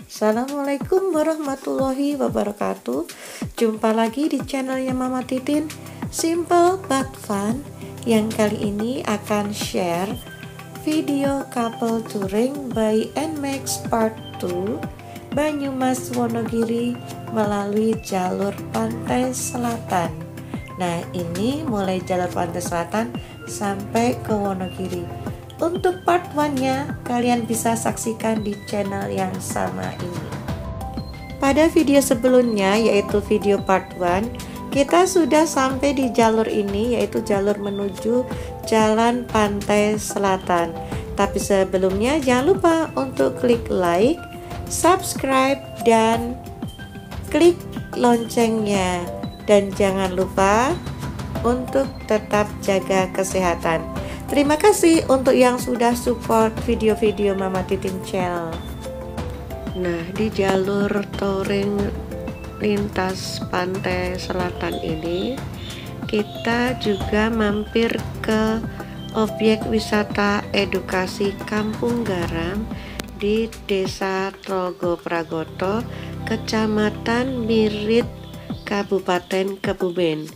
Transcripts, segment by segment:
Assalamualaikum warahmatullahi wabarakatuh. Jumpa lagi di channelnya Mama Titin, Simple but Fun, yang kali ini akan share video couple touring by NMAX Part 2 Banyumas Wonogiri melalui jalur pantai selatan. Nah, ini mulai jalur pantai selatan sampai ke Wonogiri. Untuk part 1-nya kalian bisa saksikan di channel yang sama ini. Pada video sebelumnya, yaitu video part 1, kita sudah sampai di jalur ini, yaitu jalur menuju jalan pantai selatan. Tapi sebelumnya jangan lupa untuk klik like, subscribe, dan klik loncengnya. Dan jangan lupa untuk tetap jaga kesehatan. Terima kasih untuk yang sudah support video-video Mama Titin Channel. Nah, di jalur touring lintas pantai selatan ini, kita juga mampir ke objek wisata edukasi Kampung Garam di Desa Tlogo Pragoto, Kecamatan Mirit, Kabupaten Kebumen.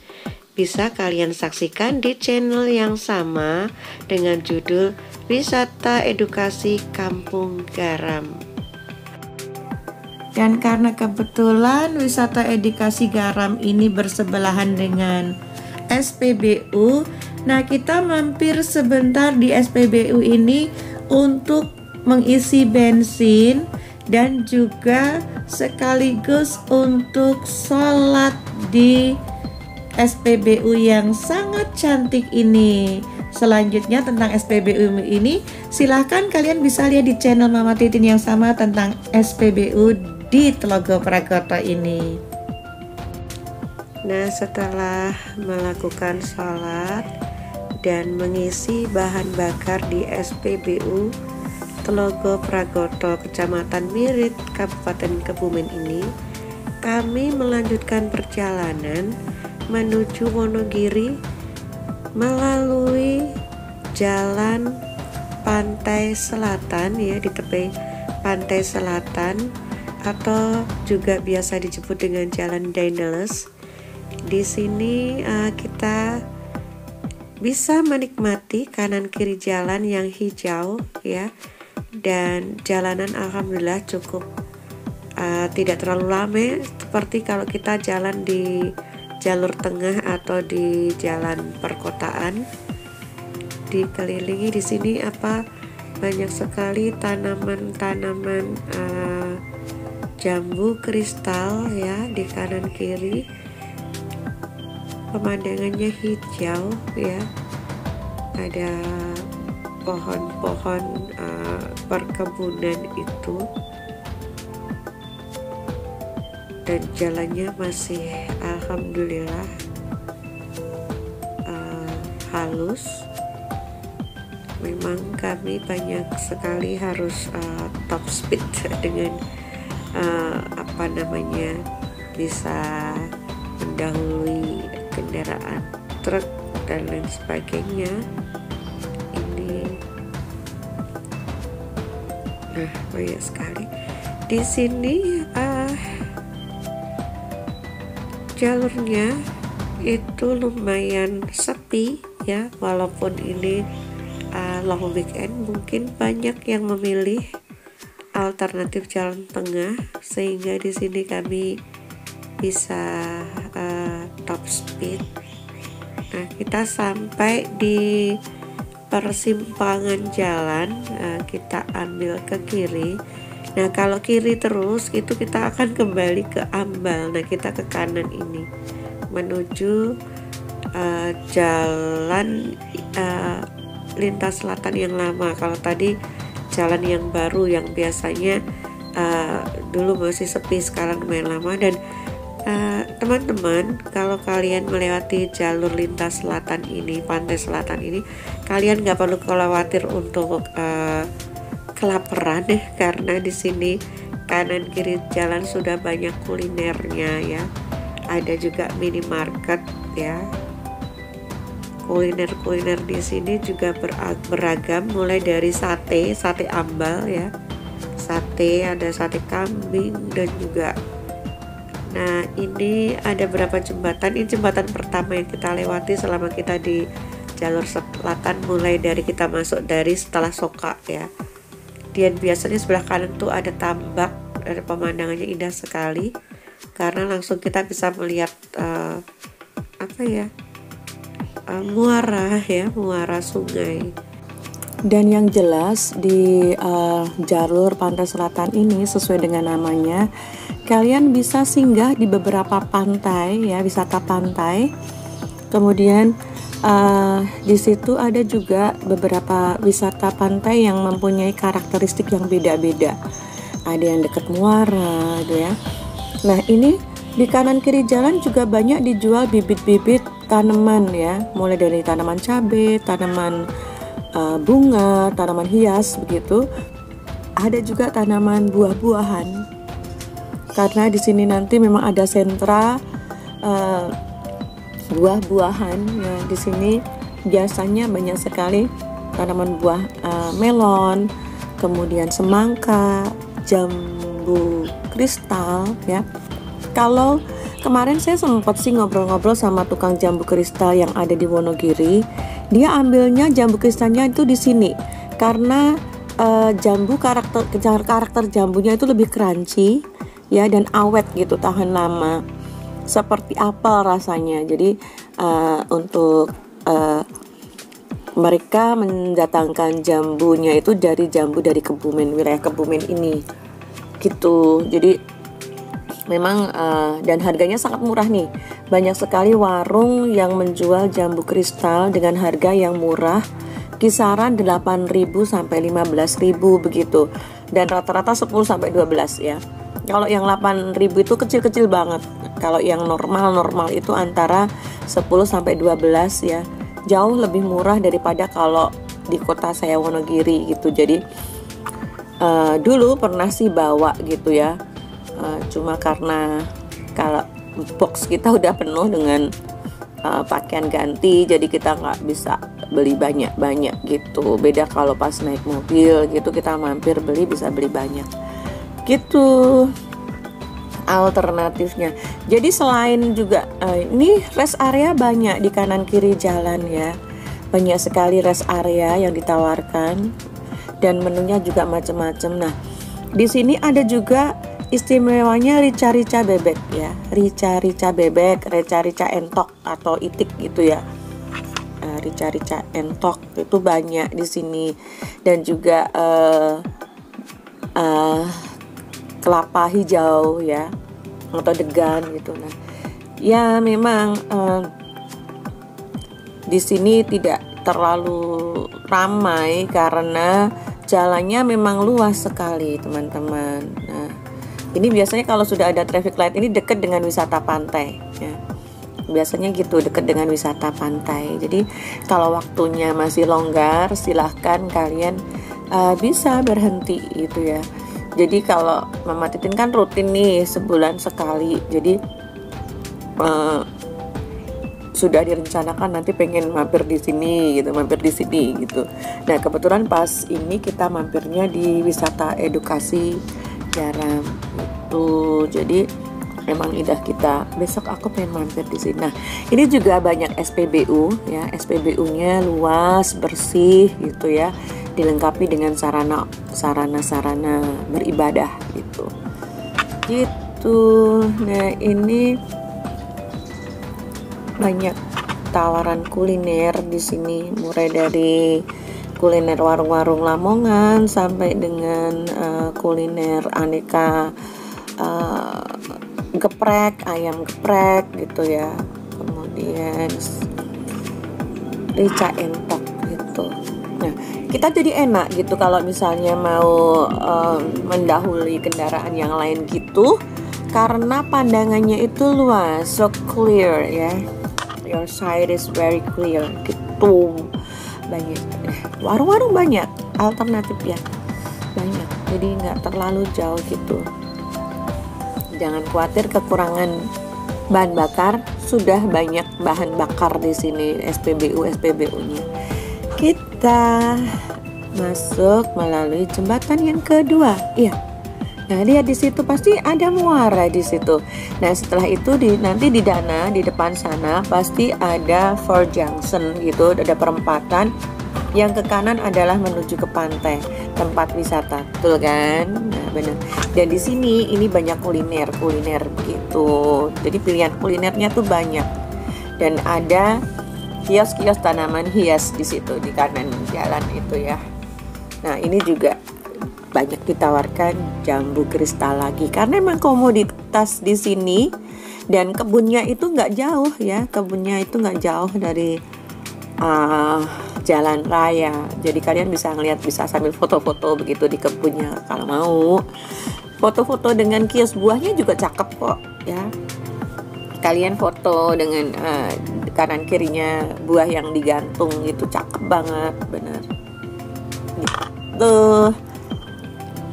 Bisa kalian saksikan di channel yang sama dengan judul Wisata Edukasi Kampung Garam. Dan karena kebetulan wisata edukasi garam ini bersebelahan dengan SPBU, nah kita mampir sebentar di SPBU ini untuk mengisi bensin dan juga sekaligus untuk sholat di SPBU yang sangat cantik ini. Selanjutnya tentang SPBU ini, silahkan kalian bisa lihat di channel Mama Titin yang sama tentang SPBU di Tlogo Pragoto ini. Nah, setelah melakukan sholat dan mengisi bahan bakar di SPBU Tlogo Pragoto, Kecamatan Mirit, Kabupaten Kebumen ini, kami melanjutkan perjalanan menuju Wonogiri melalui jalan pantai selatan, ya, di tepi pantai selatan atau juga biasa disebut dengan Jalan Daedalus. Di sini kita bisa menikmati kanan kiri jalan yang hijau, ya, dan jalanan alhamdulillah cukup tidak terlalu ramai seperti kalau kita jalan di jalur tengah atau di jalan perkotaan. Dikelilingi di sini banyak sekali tanaman-tanaman jambu kristal, ya, di kanan kiri. Pemandangannya hijau, ya, ada pohon-pohon perkebunan itu, dan jalannya masih alhamdulillah halus. Memang kami banyak sekali harus top speed dengan bisa mendahului kendaraan truk dan lain sebagainya. Ini banyak sekali di sini. Jalurnya itu lumayan sepi, ya, walaupun ini long weekend. Mungkin banyak yang memilih alternatif jalan tengah, sehingga di sini kami bisa top speed. Nah, kita sampai di persimpangan jalan, kita ambil ke kiri. Nah, kalau kiri terus itu kita akan kembali ke Ambal. Nah, kita ke kanan ini menuju jalan lintas selatan yang lama. Kalau tadi jalan yang baru yang biasanya dulu masih sepi, sekarang lumayan lama. Dan teman-teman, kalau kalian melewati jalur lintas selatan ini, pantai selatan ini, kalian nggak perlu khawatir untuk kelaparan, ya, karena di sini kanan kiri jalan sudah banyak kulinernya, ya. Ada juga minimarket, ya. Kuliner di sini juga beragam, mulai dari sate ambal, ya, ada sate kambing dan juga. Nah, ini ada berapa jembatan. Ini jembatan pertama yang kita lewati selama kita di jalur selatan, mulai dari kita masuk dari setelah Soka ya. Dan biasanya sebelah kanan tuh ada tambak dan pemandangannya indah sekali karena langsung kita bisa melihat muara sungai. Dan yang jelas di jalur pantai selatan ini sesuai dengan namanya, kalian bisa singgah di beberapa pantai ya, wisata pantai. Kemudian di situ ada juga beberapa wisata pantai yang mempunyai karakteristik yang beda-beda. Ada yang dekat muara gitu ya. Nah, ini di kanan kiri jalan juga banyak dijual bibit-bibit tanaman ya, mulai dari tanaman cabai, tanaman bunga, tanaman hias begitu. Ada juga tanaman buah-buahan. Karena di sini nanti memang ada sentra buah-buahan ya. Di sini biasanya banyak sekali tanaman buah melon, kemudian semangka, jambu kristal ya. Kalau kemarin saya sempat sih ngobrol-ngobrol sama tukang jambu kristal yang ada di Wonogiri. Dia ambilnya jambu kristalnya itu di sini karena jambu karakter jambunya itu lebih crunchy ya dan awet gitu, tahan lama. Seperti apel rasanya. Jadi untuk mereka mendatangkan jambunya itu dari jambu dari Kebumen, wilayah Kebumen ini gitu. Jadi memang dan harganya sangat murah nih. Banyak sekali warung yang menjual jambu kristal dengan harga yang murah, kisaran 8.000 sampai 15.000 begitu. Dan rata-rata 10 sampai 12 ya. Kalau yang 8.000 itu kecil-kecil banget. Kalau yang normal itu antara 10 sampai 12 ya. Jauh lebih murah daripada kalau di kota saya Wonogiri gitu. Jadi dulu pernah sih bawa gitu ya. Cuma karena kalau box kita udah penuh dengan pakaian ganti, jadi kita nggak bisa beli banyak-banyak gitu. Beda kalau pas naik mobil gitu, kita mampir beli, bisa beli banyak gitu alternatifnya. Jadi selain juga ini rest area banyak di kanan kiri jalan ya, banyak sekali rest area yang ditawarkan dan menunya juga macam-macam. Nah, di sini ada juga istimewanya rica-rica bebek ya, rica-rica bebek, rica-rica entok atau itik gitu ya. Rica-rica entok itu banyak di sini, dan juga kelapa hijau ya, atau degan gitu. Nah, ya memang di sini tidak terlalu ramai karena jalannya memang luas sekali teman-teman. Nah, ini biasanya kalau sudah ada traffic light ini dekat dengan wisata pantai ya. Biasanya gitu, dekat dengan wisata pantai. Jadi kalau waktunya masih longgar, silahkan kalian bisa berhenti gitu ya. Jadi kalau Mama Titin kan rutin nih sebulan sekali. Jadi sudah direncanakan nanti pengen mampir di sini gitu, mampir di sini gitu. Nah, kebetulan pas ini kita mampirnya di wisata edukasi garam itu. Jadi memang indah kita. Besok aku pengen mampir di sini. Nah, ini juga banyak SPBU ya. SPBU-nya luas, bersih gitu ya. Dilengkapi dengan sarana beribadah gitu. Gitu. Nah, ini banyak tawaran kuliner di sini, mulai dari kuliner warung-warung Lamongan sampai dengan kuliner aneka geprek, ayam geprek gitu ya. Kemudian rica entok gitu. Nah, kita jadi enak gitu kalau misalnya mau mendahului kendaraan yang lain gitu, karena pandangannya itu luas, so clear ya. Your side is very clear gitu. Banyak warung-warung, banyak alternatif ya, banyak. Jadi nggak terlalu jauh gitu. Jangan khawatir kekurangan bahan bakar, sudah banyak bahan bakar di sini, SPBU-nya. Kita masuk melalui jembatan yang kedua. Iya. Nah, lihat di situ pasti ada muara di situ. Nah, setelah itu nanti di depan sana pasti ada Ford Junction gitu, ada perempatan. Yang ke kanan adalah menuju ke pantai, tempat wisata, betul kan? Nah, benar. Dan di sini ini banyak kuliner begitu. Jadi pilihan kulinernya tuh banyak. Dan ada kios-kios tanaman hias di situ di kanan jalan itu ya. Nah, ini juga banyak ditawarkan jambu kristal lagi karena memang komoditas di sini, dan kebunnya itu nggak jauh ya, kebunnya itu nggak jauh dari jalan raya, jadi kalian bisa ngeliat, bisa sambil foto-foto begitu di kebunnya kalau mau. Foto-foto dengan kios buahnya juga cakep kok ya, kalian foto dengan kanan kirinya buah yang digantung itu cakep banget, bener gitu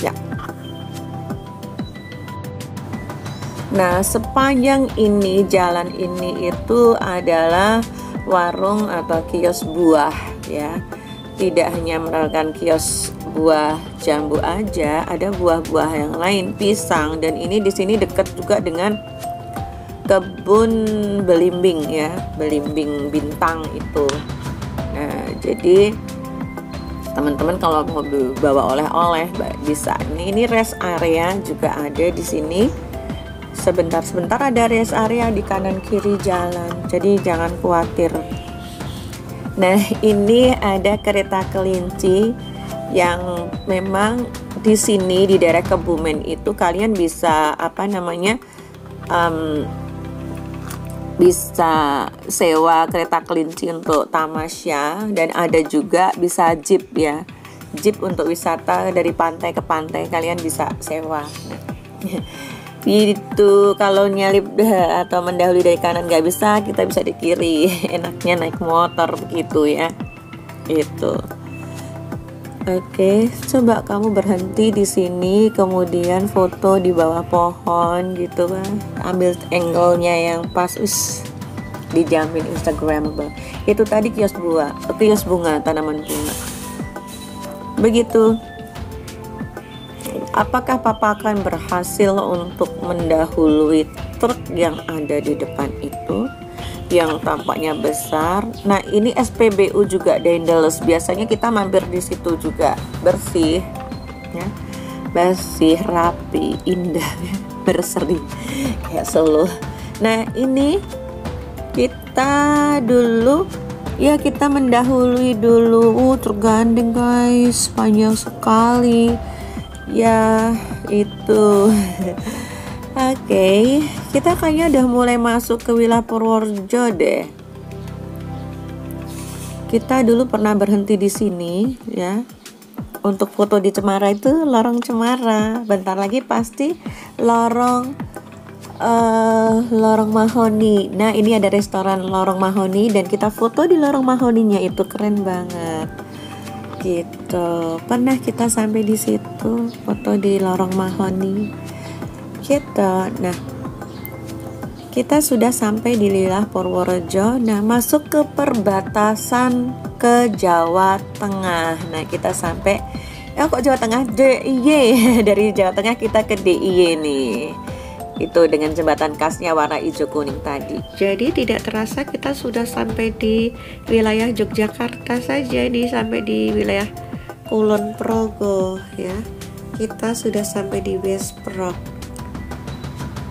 ya. Nah, sepanjang ini jalan ini itu adalah warung atau kios buah ya. Tidak hanya menawarkan kios buah jambu aja, ada buah-buah yang lain, pisang, dan ini di sini dekat juga dengan kebun belimbing ya, belimbing bintang itu. Nah, jadi teman-teman kalau mau bawa oleh-oleh bisa. Ini rest area juga ada di sini. Sebentar-sebentar ada rest area di kanan kiri jalan, jadi jangan khawatir. Nah, ini ada kereta kelinci yang memang di sini di daerah Kebumen itu kalian bisa bisa sewa kereta kelinci untuk tamasya, dan ada juga bisa jeep ya, jeep untuk wisata dari pantai ke pantai kalian bisa sewa. Itu kalau nyalip atau mendahului dari kanan nggak bisa, kita bisa di kiri. Enaknya naik motor begitu ya. Itu. Oke, coba kamu berhenti di sini, kemudian foto di bawah pohon gitu kan. Ambil angle-nya yang pas, dijamin Instagramable. Itu tadi kios bunga, tanaman bunga. Begitu. Apakah Papa akan berhasil untuk mendahului truk yang ada di depan itu yang tampaknya besar? Nah, ini SPBU juga Daendels. Biasanya kita mampir di situ juga. Bersih ya. Bersih, rapi, indah, berseri kayak Solo. Nah, ini kita mendahului dulu. Truk gandeng guys, panjang sekali. Ya, itu. Oke, kita kayaknya udah mulai masuk ke wilayah Purworejo deh. Kita dulu pernah berhenti di sini ya. Untuk foto di Cemara itu lorong Cemara. Bentar lagi pasti lorong Mahoni. Nah, ini ada restoran lorong Mahoni dan kita foto di lorong Mahoninya, itu keren banget. Gitu. Pernah kita sampai di situ foto di lorong Mahoni gitu. Nah, kita sudah sampai di wilayah Purworejo. Nah, masuk ke perbatasan ke Jawa Tengah. Nah, kita sampai kok Jawa Tengah, DIY. Dari Jawa Tengah kita ke DIY nih. Itu dengan jembatan khasnya warna hijau kuning tadi. Jadi tidak terasa kita sudah sampai di wilayah Yogyakarta saja, ini sampai di wilayah Kulon Progo ya. Kita sudah sampai di West Prok.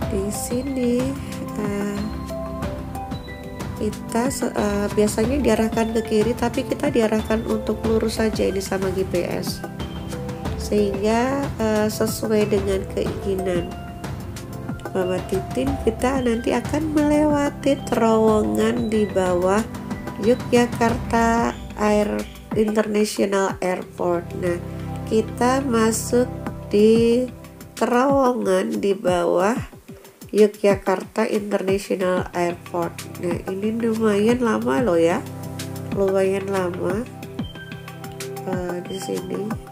Di sini kita biasanya diarahkan ke kiri, tapi kita diarahkan untuk lurus saja ini sama GPS, sehingga sesuai dengan keinginan Mama Titin. Kita nanti akan melewati terowongan di bawah Yogyakarta International Airport. Nah, kita masuk di terowongan di bawah Yogyakarta International Airport. Nah, ini lumayan lama loh ya, lumayan lama. Di sini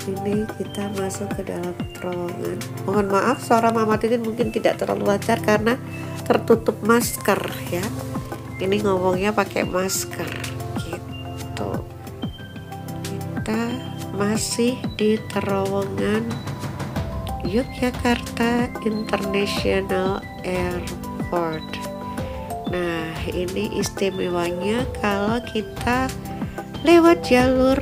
ini kita masuk ke dalam terowongan. Mohon maaf suara Mama Titin mungkin tidak terlalu lancar karena tertutup masker ya. Ini ngomongnya pakai masker gitu. kita masih di terowongan Yogyakarta International Airport. Nah, ini istimewanya kalau kita lewat jalur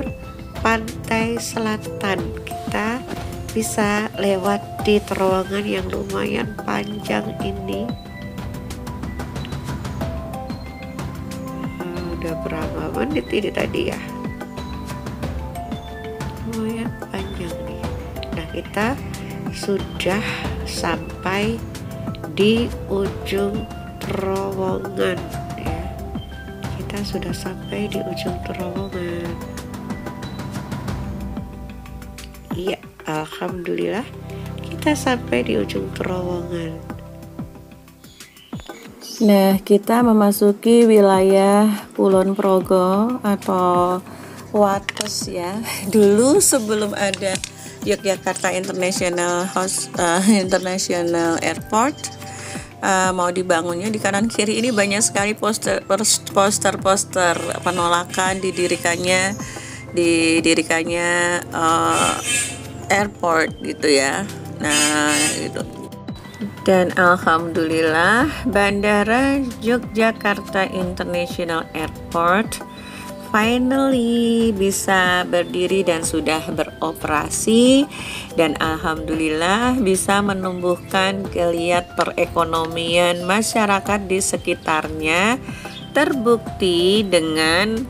pantai selatan, kita bisa lewat di terowongan yang lumayan panjang ini. Udah berapa menit ini tadi ya? Lumayan panjang nih. Nah, kita sudah sampai di ujung terowongan ya. Kita sudah sampai di ujung terowongan. Iya, alhamdulillah kita sampai di ujung terowongan. Nah, kita memasuki wilayah Kulon Progo atau Wates ya. Dulu sebelum ada Yogyakarta International International Airport, mau dibangunnya di kanan kiri ini banyak sekali poster penolakan didirikannya airport gitu ya. Nah, itu. Dan alhamdulillah Bandara Yogyakarta International Airport finally bisa berdiri dan sudah beroperasi, dan alhamdulillah bisa menumbuhkan geliat perekonomian masyarakat di sekitarnya, terbukti dengan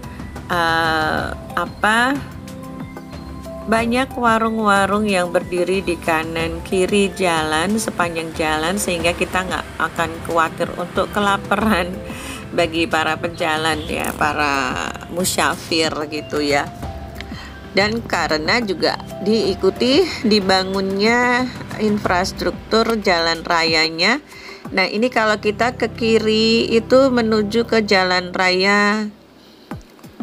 banyak warung-warung yang berdiri di kanan kiri jalan sepanjang jalan, sehingga kita nggak akan khawatir untuk kelaparan bagi para pejalan ya, para musyafir gitu ya. Dan karena juga diikuti dibangunnya infrastruktur jalan rayanya. Nah, ini kalau kita ke kiri itu menuju ke jalan raya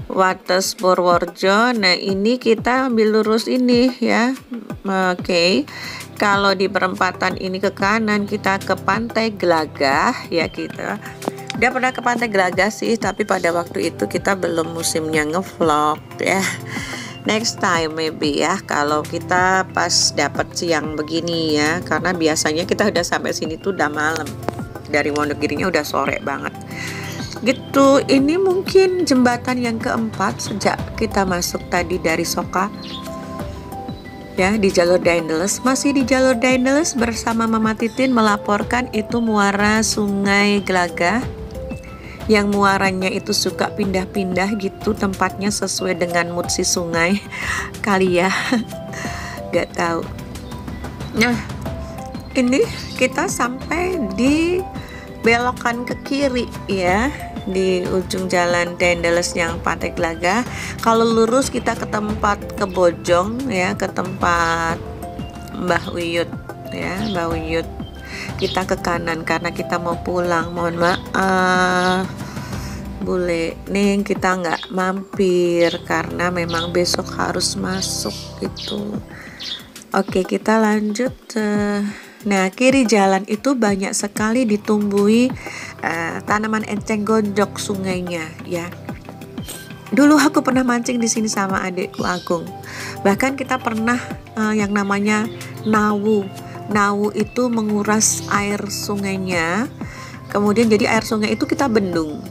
Wates Purworejo. Nah, ini kita ambil lurus ini ya. Oke. Kalau di perempatan ini ke kanan kita ke Pantai Gelagah ya. Kita udah pernah ke Pantai Gelagah sih, tapi pada waktu itu kita belum musimnya ngevlog ya. Next time maybe ya, kalau kita pas dapat siang begini ya, karena biasanya kita udah sampai sini tuh udah malam. Dari Wonogirinya udah sore banget. Gitu, ini mungkin jembatan yang keempat sejak kita masuk tadi dari Soka. Ya, di jalur Daendels, masih di jalur Daendels bersama Mama Titin melaporkan itu muara Sungai Gelagah, yang muaranya itu suka pindah-pindah gitu tempatnya sesuai dengan mood si sungai kali ya. Gak tahu. Nah, ini kita sampai di belokan ke kiri ya, di ujung jalan Daendels yang Pantai Gelagah. Kalau lurus kita ke tempat ke Bojong ya, ke tempat Mbah Uyut ya, Mbah Uyut. Kita ke kanan karena kita mau pulang. Mohon maaf Bule, nih kita nggak mampir karena memang besok harus masuk gitu. Oke, kita lanjut. Nah, kiri jalan itu banyak sekali ditumbuhi tanaman enceng gondok sungainya ya. Dulu aku pernah mancing di sini sama adikku Agung. Bahkan kita pernah yang namanya nawu. Nawu itu menguras air sungainya. Kemudian jadi air sungai itu kita bendung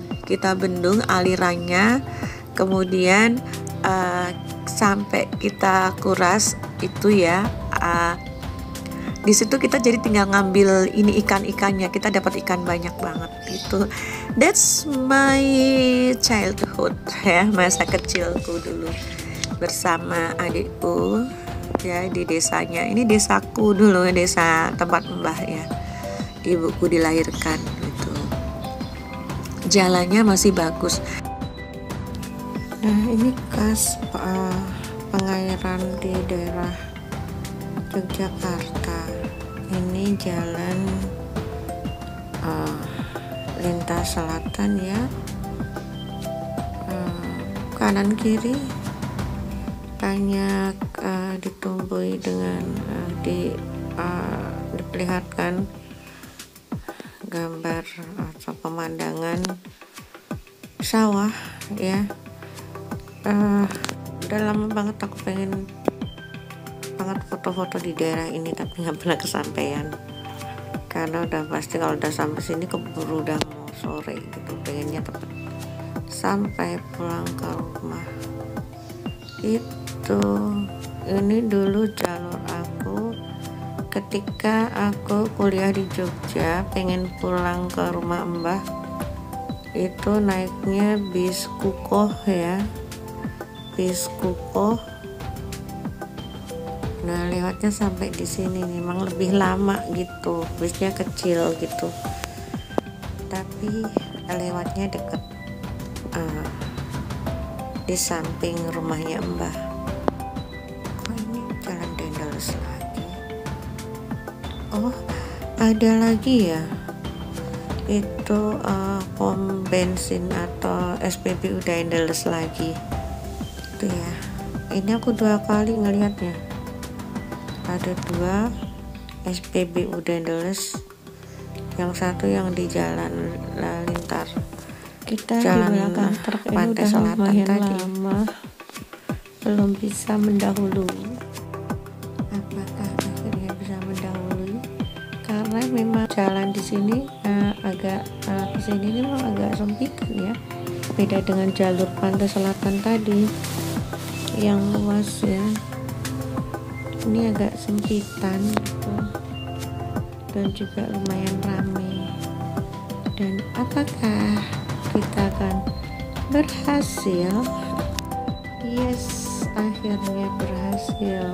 alirannya. Kemudian sampai kita kuras itu ya. Di situ kita jadi tinggal ngambil ini ikan-ikannya, kita dapat ikan banyak banget gitu. That's my childhood ya, masa kecilku dulu bersama adikku ya di desanya. Ini desaku dulu, desa tempat mbah ya, ibuku dilahirkan gitu. Jalannya masih bagus. Nah, ini kas pengairan di daerah Yogyakarta. Ini jalan lintas selatan ya, kanan kiri banyak ditumbuhi dengan diperlihatkan gambar atau pemandangan sawah ya. Udah lama banget aku pengen banget foto-foto di daerah ini, tapi nggak pernah kesampaian karena udah pasti kalau udah sampai sini keburu udah mau sore gitu, pengennya cepet sampai pulang ke rumah. Itu ini dulu jalur aku ketika aku kuliah di Jogja, pengen pulang ke rumah Mbah. Itu naiknya bis Kukoh ya, bis Kukoh. Nah lewatnya sampai di sini nih, memang lebih lama gitu, bisnya kecil gitu, tapi lewatnya deket, di samping rumahnya Mbah. Kok ini jalan Dendels lagi? Oh ada lagi ya, itu pom bensin atau SPBU Dendels lagi itu ya. Ini aku 2 kali ngelihatnya, ada 2 SPBU Dendels, yang satu yang di jalan Lintar, kita jalan di belakang truk ini udah lumayan tadi. Lama belum bisa mendahului. Apakah akhirnya bisa mendahului? Karena memang jalan di sini agak kesini ini memang agak sempitan ya, beda dengan jalur pantai selatan tadi yang luas ya. Ini agak sempitan gitu, dan juga lumayan ramai. Dan apakah kita akan berhasil? Yes, akhirnya berhasil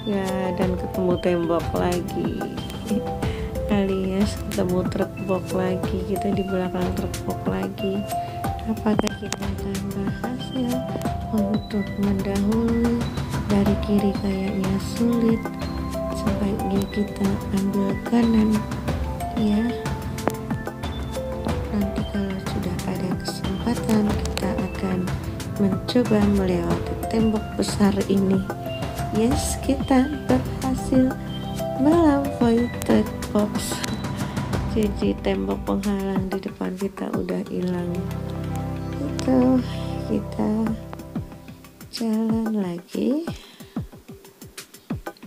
ya, dan ketemu tembok lagi alias ketemu truk box lagi, kita di belakang truk box lagi. Apakah kita akan berhasil untuk mendahului? Dari kiri kayaknya sulit, sebaiknya kita ambil kanan ya. Nanti kalau sudah ada kesempatan kita akan mencoba melewati tembok besar ini. Yes, kita berhasil melampaui truk box. Jadi tembok penghalang di depan kita udah hilang. Itu kita jalan lagi.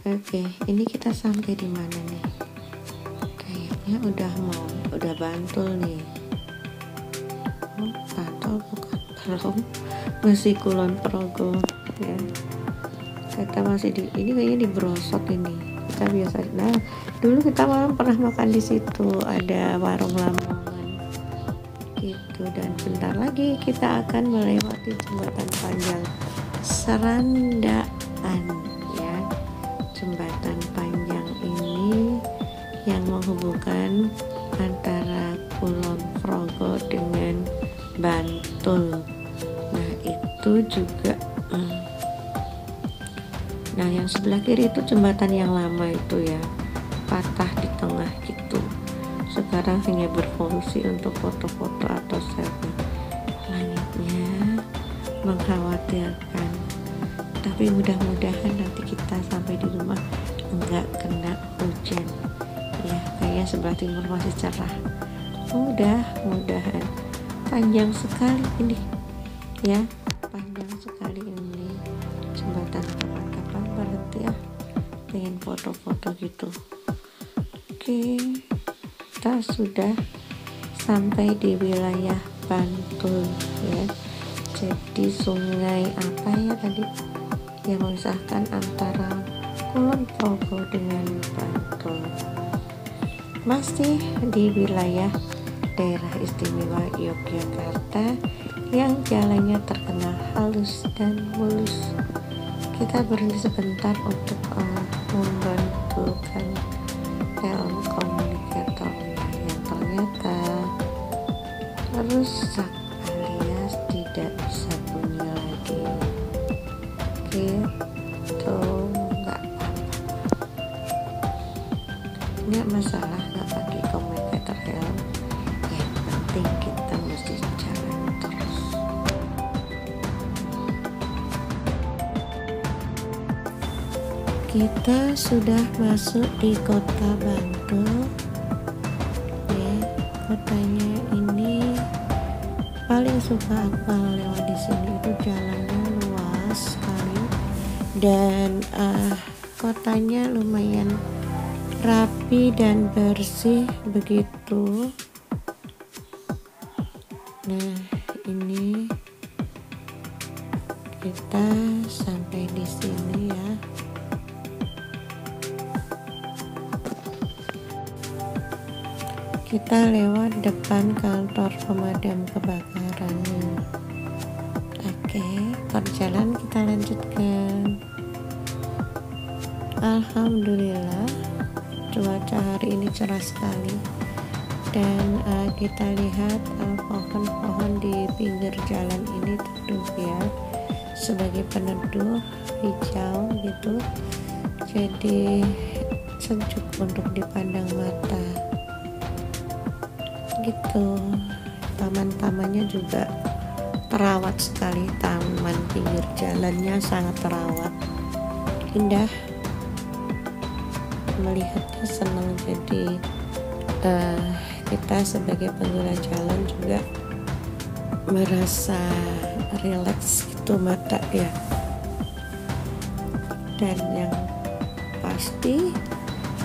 Oke, ini kita sampai di mana nih? Kayaknya udah Bantul nih. Bantul bukan, belum, masih Kulon Progo ya. Kita masih di ini, kayaknya di Brosok ini. Kita biasa. Nah, dulu kita malam pernah makan di situ, ada warung Lamongan gitu. Dan bentar lagi kita akan melewati jembatan panjang Serandaan ya. Jembatan panjang ini yang menghubungkan antara Kulon Progo dengan Bantul. Nah itu juga nah yang sebelah kiri itu jembatan yang lama itu ya, patah di tengah gitu. Sekarang hanya berfungsi untuk foto-foto atau selfie. Langitnya mengkhawatirkan, tapi mudah-mudahan nanti kita sampai di rumah enggak kena hujan ya. Kayaknya sebelah timur masih cerah. Mudah-mudahan. Panjang sekali ini ya, panjang sekali ini jembatan. Kapan-kapan berhenti ya, pengen foto-foto gitu. Oke, kita sudah sampai di wilayah Bantul ya. Jadi sungai apa ya tadi yang memisahkan antara Kulon Progo dengan Bantul, masih di wilayah daerah istimewa Yogyakarta yang jalannya terkenal halus dan mulus. Kita berhenti sebentar untuk membantulkan komunikatornya yang ternyata rusak alias tidak bisa bunyi lagi gitu. Nggak masalah nggak pakai komunikator helm, yang penting kita mesti jalan terus. Kita sudah masuk di kota Bantul ya. Kotanya ini paling suka aku kalau lewat di sini, itu jalannya luas dan kotanya lumayan rapi dan bersih begitu. Nah, ini kita sampai di sini ya. Kita lewat depan kantor pemadam kebakaran. Oke, perjalanan kita lanjutkan. Alhamdulillah, cuaca hari ini cerah sekali, dan kita lihat pohon-pohon di pinggir jalan ini teduh ya, sebagai peneduh hijau gitu, jadi sejuk untuk dipandang mata gitu. Taman-tamannya juga terawat sekali, taman pinggir jalannya sangat terawat, indah, melihatnya senang. Jadi kita sebagai pengguna jalan juga merasa rileks gitu mata ya. Dan yang pasti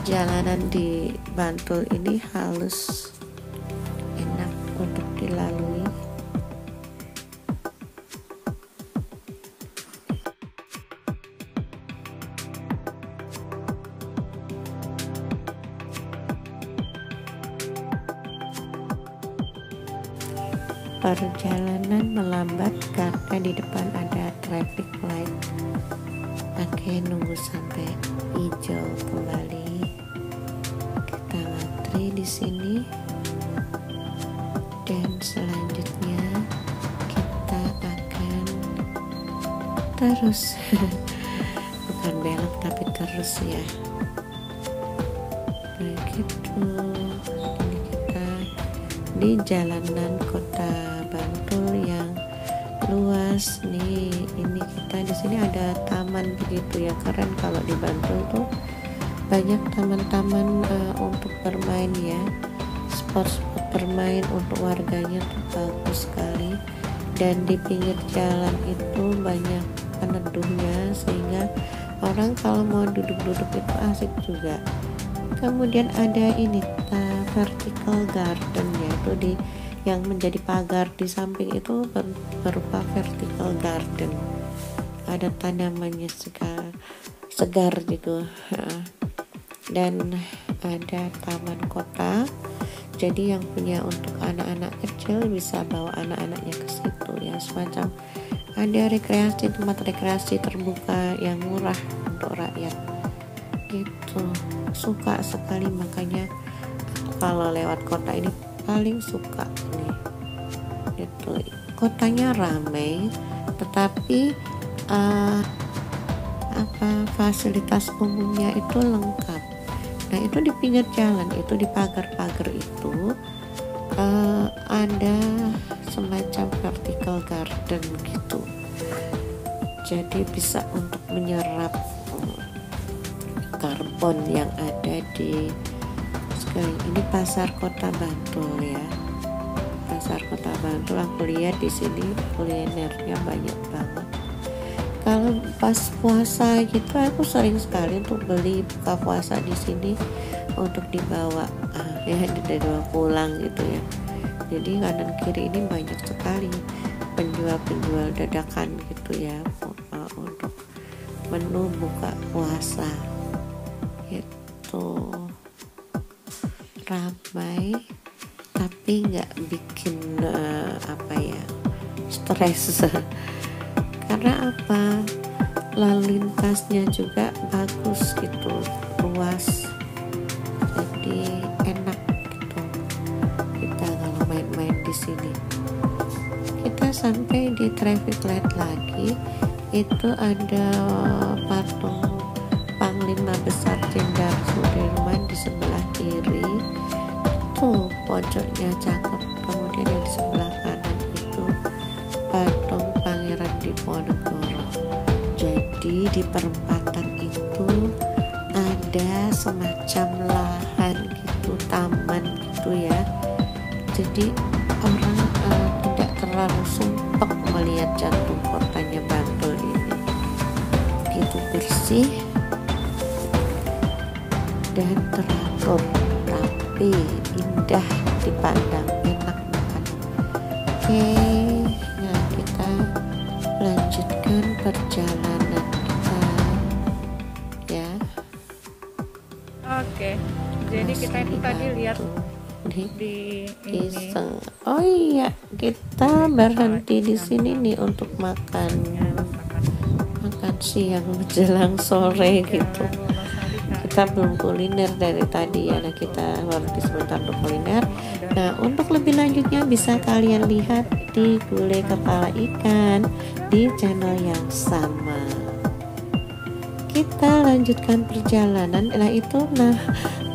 jalanan di Bantul ini halus, enak untuk dilalui. Perjalanan melambat karena di depan ada traffic light. Oke, nunggu sampai hijau kembali. Kita ngantri di sini. Dan selanjutnya kita akan terus bukan belok tapi terus ya. Begitu. Ini kita di jalanan kota Bantul yang luas nih. Ini kita di sini ada taman begitu ya, keren kalau di Bantul tuh banyak taman-taman untuk bermain ya, spot-spot bermain untuk warganya tuh bagus sekali. Dan di pinggir jalan itu banyak peneduhnya, sehingga orang kalau mau duduk-duduk itu asik juga. Kemudian ada ini vertical garden ya, itu di yang menjadi pagar di samping itu berupa vertical garden, ada tanamannya segar gitu. Dan ada taman kota, jadi yang punya untuk anak-anak kecil bisa bawa anak-anaknya ke situ ya, semacam ada tempat rekreasi terbuka yang murah untuk rakyat gitu. Suka sekali, makanya kalau lewat kota ini paling suka nih itu. Kotanya ramai tetapi fasilitas umumnya itu lengkap. Nah, itu di pinggir jalan itu, di pagar-pagar itu ada semacam vertical garden gitu, jadi bisa untuk menyerap karbon yang ada di sekeliling. Ini pasar kota Bantul ya, pasar kota Bantul. Aku lihat di sini kulinernya banyak banget. Kalau pas puasa gitu aku sering sekali untuk beli buka puasa di sini untuk dibawa ya, dibawa pulang gitu ya. Jadi kanan kiri ini banyak sekali penjual-penjual dadakan gitu ya, untuk menu buka puasa gitu. Ramai tapi nggak bikin stres karena lalu lintasnya juga bagus gitu, luas, jadi enak gitu kita kalau main-main di sini. Kita sampai di traffic light lagi, itu ada patung Panglima Besar Jenderal Sudirman di sebelah kiri, tuh pojoknya cakep. Kemudian yang di sebelah kanan itu patung Pangeran Diponegoro. Jadi di perempatan itu ada semacam lahan gitu, taman gitu ya, jadi orang tidak terlalu sumpek melihat jantung kotanya Bantul ini gitu. bersih dan teratur, rapi, indah dipandang, enak makan. Oke, nah kita lanjutkan perjalanan kita ya. Oke, jadi kita itu tadi lihat di ini. Oh iya, kita berhenti di sini nih untuk makan siang menjelang sore gitu. Kita belum kuliner dari tadi ya. Nah, kita berhenti sebentar untuk kuliner. Nah, untuk lebih lanjutnya bisa kalian lihat di Gulai Kepala Ikan di channel yang sama. Kita lanjutkan perjalanan. Nah, itu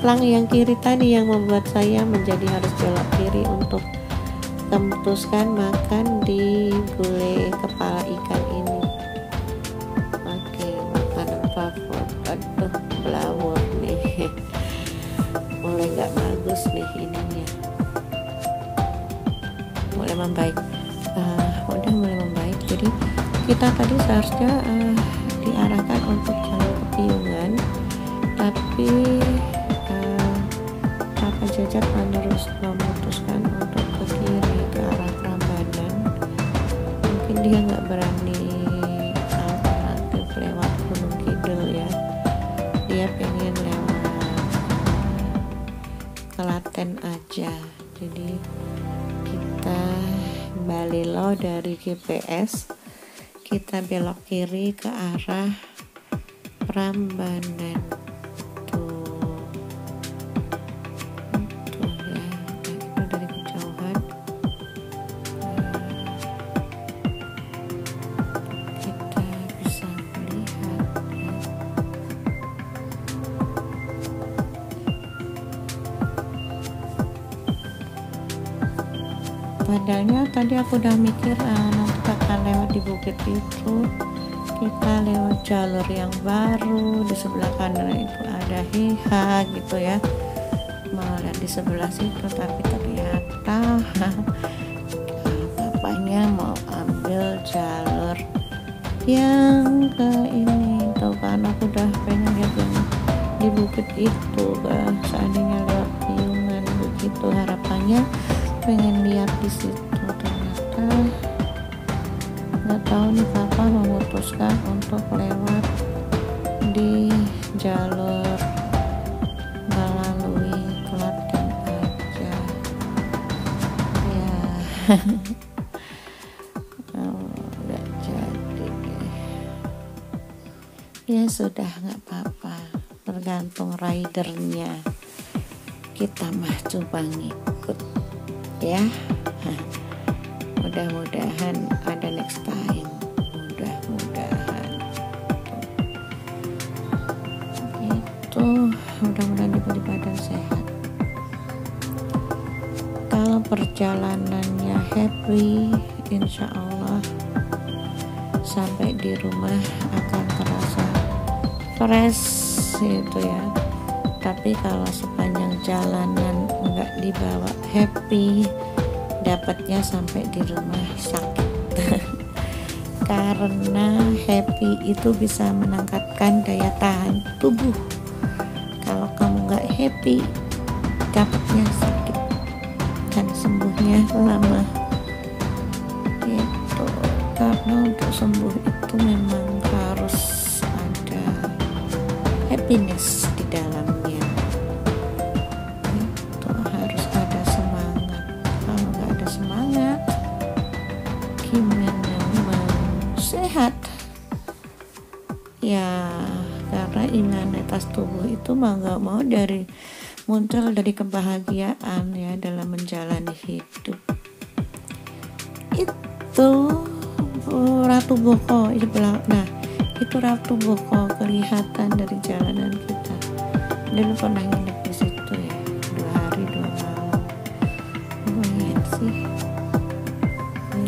pelang yang kiri tadi yang membuat saya menjadi harus belok kiri untuk memutuskan makan di Gulai Kepala Ikan ini. Oke, makanan favorit. Aduh, belawur nih. Mulai nggak bagus nih ininya. Mulai membaik. Udah mulai membaik. Jadi kita tadi seharusnya diarahkan untuk jalur Piungan, tapi Kakak Jajat memutuskan untuk ke kiri ke arah Prambanan. Mungkin dia nggak berani alternatif lewat Gunung Kidul ya, dia pengen lewat Klaten aja. Jadi kita balilo dari GPS, kita belok kiri ke arah Prambanan. Tuh ya, itu dari kejauhan kita bisa melihat ya. Padahal tadi aku udah mikir nanti akan lewat di bukit itu, kita lewat jalur yang baru, di sebelah kanan itu ada Heha gitu ya, mau lihat di sebelah situ, tapi ternyata bapaknya mau ambil jalur yang ke ini. Tuh kan aku udah pengen lihat yang di bukit itu, seandainya lewat Piungan begitu, harapannya pengen lihat di situ. Ternyata nggak tahu nih, papa memutuskan untuk lewat di jalur melalui Klaten aja ya. Nggak jadi ya, sudah nggak apa-apa, tergantung ridernya, kita mah coba ngikut ya. Mudah-mudahan ada next time, mudah-mudahan itu, mudah-mudahan diberi badan sehat. Kalau perjalanannya happy, insya Allah sampai di rumah akan terasa fresh gitu ya. Tapi kalau sepanjang jalanan nggak dibawa happy, dapatnya sampai di rumah sakit. Karena happy itu bisa meningkatkan daya tahan tubuh. Kalau kamu nggak happy, dapatnya sakit dan sembuhnya lama. Itu karena untuk sembuh itu memang harus ada happiness di dalamnya. Itu harus ada semangat. Kalau nggak ada semangat, gimana mau sehat? Ya, karena imunitas tubuh itu mau nggak mau muncul dari kebahagiaan ya dalam menjalani hidup. Itu Ratu Boko itu belakang. Nah, itu Ratu Boko kelihatan dari jalanan kita. Dulu pernah nginep di situ ya, 2 hari 2 malam. Lumayan sih.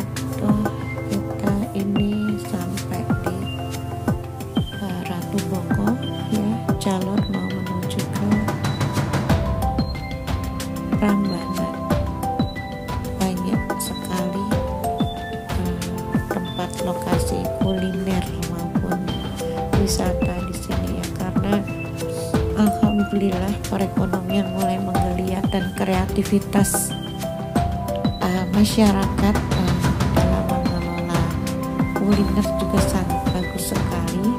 Itu kita ini sampai di Ratu Boko ya, jalur mau menuju ke Prambanan. Banyak sekali tempat lokasi kuliner maupun wisata alhamdulillah perekonomian mulai menggeliat dan kreativitas masyarakat dalam mengelola kuliner juga sangat bagus sekali.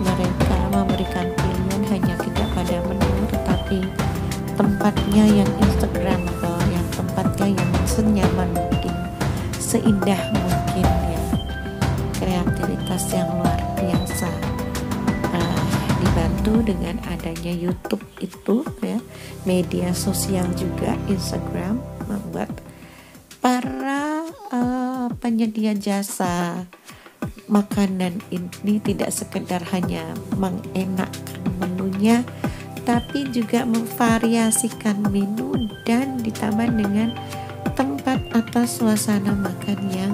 Mereka memberikan pilihan hanya tidak pada menu, tetapi tempatnya yang instagramable, yang tempatnya yang senyaman mungkin, seindah mungkin ya. Kreativitas yang luar biasa, dibantu dengan adanya YouTube itu ya, media sosial juga Instagram membuat para penyedia jasa makanan ini tidak sekedar hanya mengenakkan menunya, tapi juga memvariasikan menu dan ditambah dengan tempat atau suasana makan yang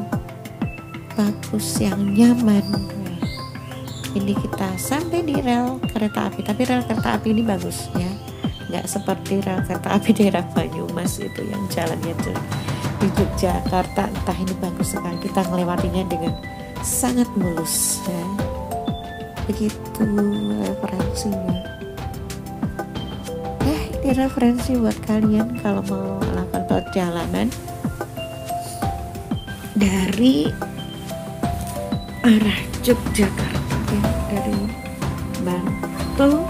bagus, yang nyaman. Ini kita sampai di rel kereta api, tapi rel kereta api ini bagus ya, nggak seperti rel kereta api daerah Banyumas itu yang jalannya tuh di Yogyakarta. Entah ini bagus sekali, kita melewatinya dengan sangat mulus ya. Begitu referensinya. Ini referensi buat kalian kalau mau melakukan perjalanan dari arah Yogyakarta ya, dari Bantul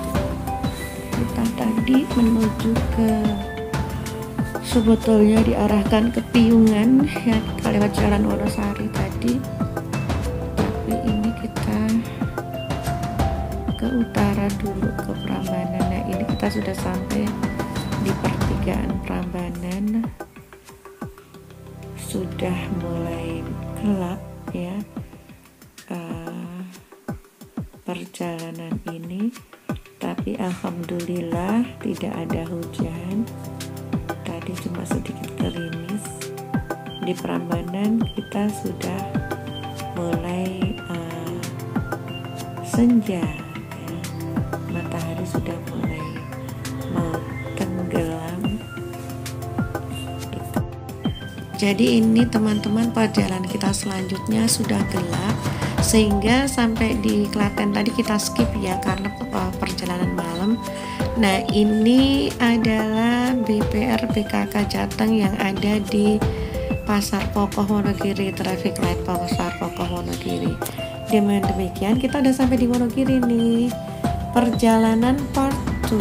kita tadi menuju ke, sebetulnya diarahkan ke Piungan ya, kita lewat Jalan Wonosari tadi, tapi ini kita ke utara dulu, ke Prambanan. Nah ini kita sudah sampai di pertigaan Prambanan, sudah mulai gelap ya perjalanan ini, tapi alhamdulillah tidak ada hujan. Tadi cuma sedikit gerimis. Di Prambanan kita sudah mulai senja ya. Matahari sudah mulai mau tenggelam gitu. Jadi ini teman-teman, perjalanan kita selanjutnya sudah gelap, sehingga sampai di Klaten tadi kita skip ya karena perjalanan malam. Nah ini adalah BPR BKK Jateng yang ada di Pasar Pokoh Wonogiri, traffic light Pasar Pokoh Wonogiri. Dengan demikian kita udah sampai di Wonogiri nih. Perjalanan part 2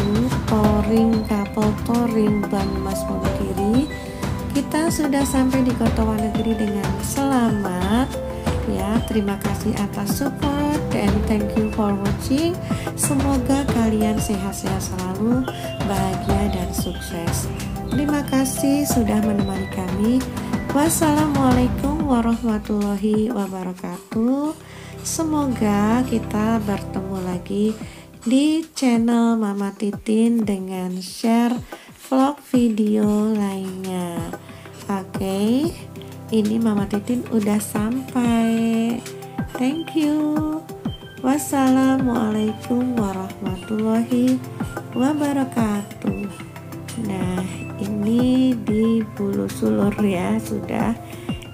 touring couple touring Banyumas Wonogiri, kita sudah sampai di Kota Wonogiri dengan selamat ya. Terima kasih atas support dan thank you for watching. Semoga kalian sehat-sehat selalu, bahagia dan sukses. Terima kasih sudah menemani kami. Wassalamualaikum warahmatullahi wabarakatuh. Semoga kita bertemu lagi di channel Mama Titin dengan share vlog video lainnya. Oke, ini Mama Titin udah sampai. Thank you. Wassalamualaikum warahmatullahi wabarakatuh. Nah, ini di Bulu Sulur ya sudah,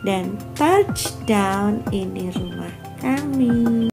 dan touchdown, ini rumah kami.